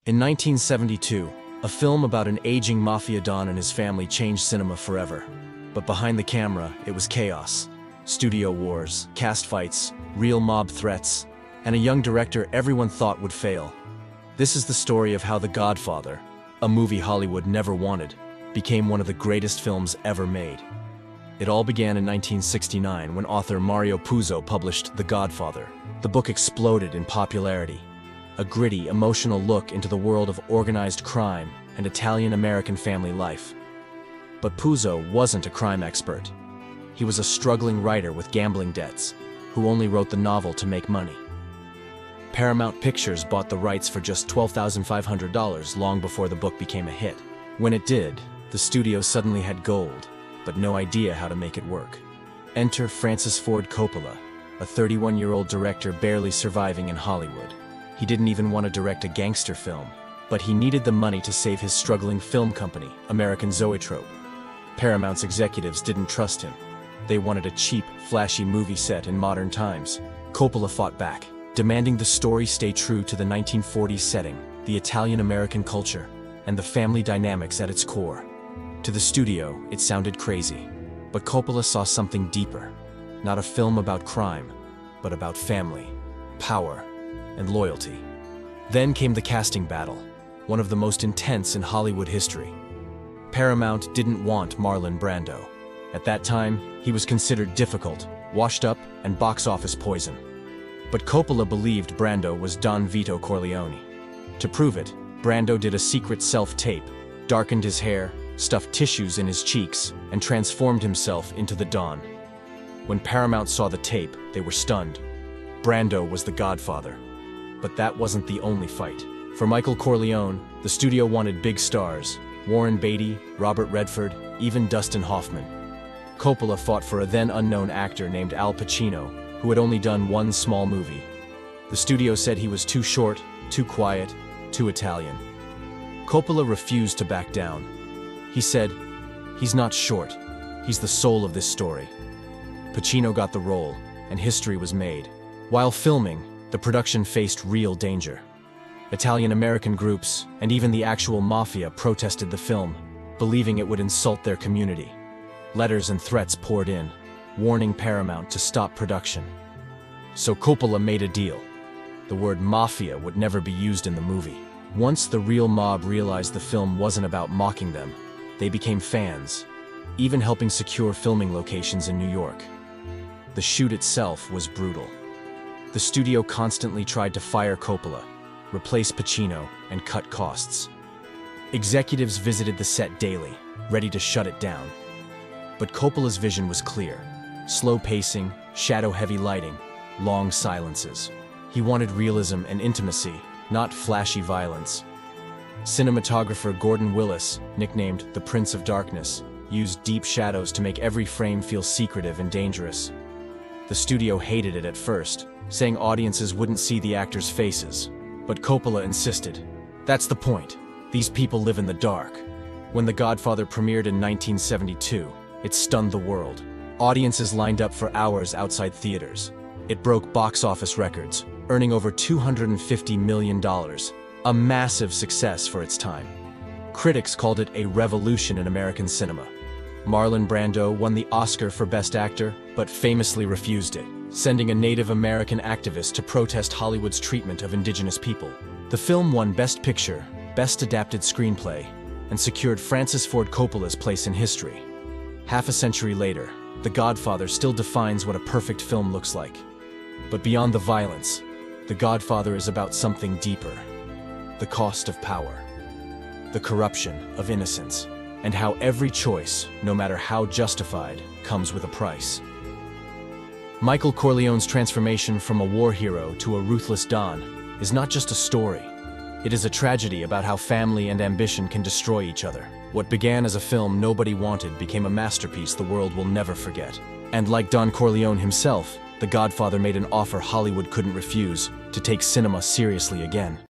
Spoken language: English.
In 1972, a film about an aging mafia don and his family changed cinema forever. But behind the camera, it was chaos. Studio wars, cast fights, real mob threats, and a young director everyone thought would fail. This is the story of how The Godfather, a movie Hollywood never wanted, became one of the greatest films ever made. It all began in 1969 when author Mario Puzo published The Godfather. The book exploded in popularity. A gritty, emotional look into the world of organized crime and Italian-American family life. But Puzo wasn't a crime expert. He was a struggling writer with gambling debts, who only wrote the novel to make money. Paramount Pictures bought the rights for just $12,500 long before the book became a hit. When it did, the studio suddenly had gold, but no idea how to make it work. Enter Francis Ford Coppola, a 31-year-old director barely surviving in Hollywood. He didn't even want to direct a gangster film, but he needed the money to save his struggling film company, American Zoetrope. Paramount's executives didn't trust him. They wanted a cheap, flashy movie set in modern times. Coppola fought back, demanding the story stay true to the 1940s setting, the Italian-American culture, and the family dynamics at its core. To the studio, it sounded crazy, but Coppola saw something deeper. Not a film about crime, but about family, power, and loyalty. Then came the casting battle, one of the most intense in Hollywood history. Paramount didn't want Marlon Brando. At that time, he was considered difficult, washed up, and box office poison. But Coppola believed Brando was Don Vito Corleone. To prove it, Brando did a secret self-tape, darkened his hair, stuffed tissues in his cheeks, and transformed himself into the Don. When Paramount saw the tape, they were stunned. Brando was the Godfather. But that wasn't the only fight. For Michael Corleone, the studio wanted big stars: Warren Beatty, Robert Redford, even Dustin Hoffman. Coppola fought for a then-unknown actor named Al Pacino, who had only done one small movie. The studio said he was too short, too quiet, too Italian. Coppola refused to back down. He said, "He's not short. He's the soul of this story." Pacino got the role, and history was made. While filming, the production faced real danger. Italian-American groups, and even the actual mafia, protested the film, believing it would insult their community. Letters and threats poured in, warning Paramount to stop production. So Coppola made a deal. The word mafia would never be used in the movie. Once the real mob realized the film wasn't about mocking them, they became fans, even helping secure filming locations in New York. The shoot itself was brutal. The studio constantly tried to fire Coppola, replace Pacino, and cut costs. Executives visited the set daily, ready to shut it down. But Coppola's vision was clear: slow pacing, shadow-heavy lighting, long silences. He wanted realism and intimacy, not flashy violence. Cinematographer Gordon Willis, nicknamed the Prince of Darkness, used deep shadows to make every frame feel secretive and dangerous. The studio hated it at first, saying audiences wouldn't see the actors' faces. But Coppola insisted. That's the point. These people live in the dark. When The Godfather premiered in 1972, it stunned the world. Audiences lined up for hours outside theaters. It broke box office records, earning over $250 million, a massive success for its time. Critics called it a revolution in American cinema. Marlon Brando won the Oscar for Best Actor, but famously refused it, sending a Native American activist to protest Hollywood's treatment of indigenous people. The film won Best Picture, Best Adapted Screenplay, and secured Francis Ford Coppola's place in history. Half a century later, The Godfather still defines what a perfect film looks like. But beyond the violence, The Godfather is about something deeper: the cost of power, the corruption of innocence, and how every choice, no matter how justified, comes with a price. Michael Corleone's transformation from a war hero to a ruthless Don is not just a story. It is a tragedy about how family and ambition can destroy each other. What began as a film nobody wanted became a masterpiece the world will never forget. And like Don Corleone himself, The Godfather made an offer Hollywood couldn't refuse: to take cinema seriously again.